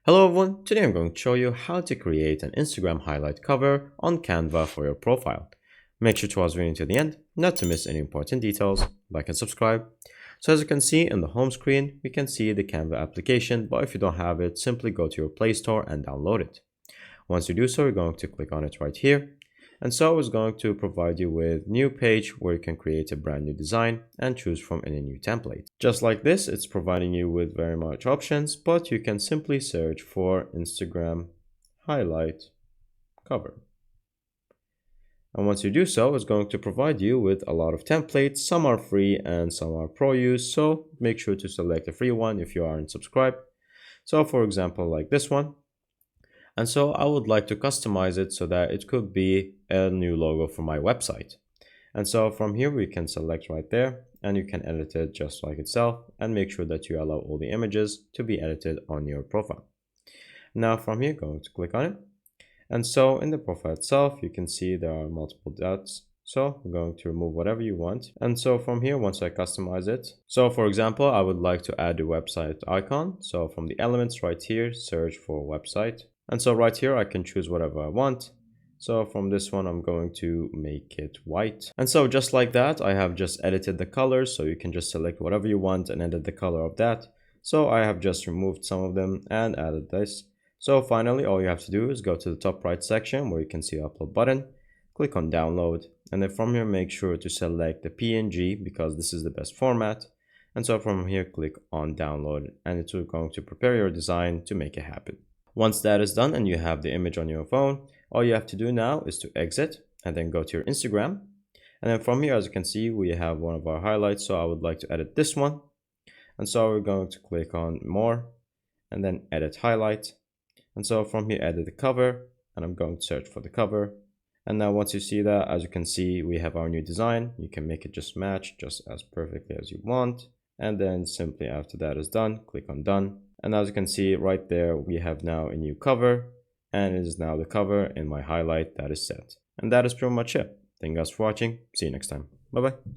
Hello everyone, today I'm going to show you how to create an Instagram highlight cover on Canva for your profile. Make sure to watch the video to the end, not to miss any important details, like and subscribe. So as you can see in the home screen, we can see the Canva application, but if you don't have it, simply go to your Play Store and download it. Once you do so, you're going to click on it right here. And so it's going to provide you with new page where you can create a brand new design and choose from any new template. Just like this, it's providing you with very much options, but you can simply search for Instagram highlight cover. And once you do so, it's going to provide you with a lot of templates. Some are free and some are pro use. So make sure to select a free one if you aren't subscribed. So for example, like this one. And so I would like to customize it so that it could be a new logo for my website. And so from here, we can select right there and you can edit it just like itself and make sure that you allow all the images to be edited on your profile. Now from here, going to click on it. And so in the profile itself, you can see there are multiple dots. So I'm going to remove whatever you want. And so from here, once I customize it, so for example, I would like to add a website icon. So from the elements right here, search for website. And so right here, I can choose whatever I want. So from this one, I'm going to make it white. And so just like that, I have just edited the colors. So you can just select whatever you want and edit the color of that. So I have just removed some of them and added this. So finally, all you have to do is go to the top right section where you can see the upload button, click on download. And then from here, make sure to select the PNG because this is the best format. And so from here, click on download and it's going to prepare your design to make it happen. Once that is done and you have the image on your phone, all you have to do now is to exit and then go to your Instagram. And then from here, as you can see, we have one of our highlights. So I would like to edit this one. And so we're going to click on more and then edit highlight. And so from here, edit the cover and I'm going to search for the cover. And now once you see that, as you can see, we have our new design. You can make it just match just as perfectly as you want. And then simply after that is done, click on done. And as you can see right there, we have now a new cover and it is now the cover in my highlight that is set. And that is pretty much it. Thank you guys for watching. See you next time. Bye bye.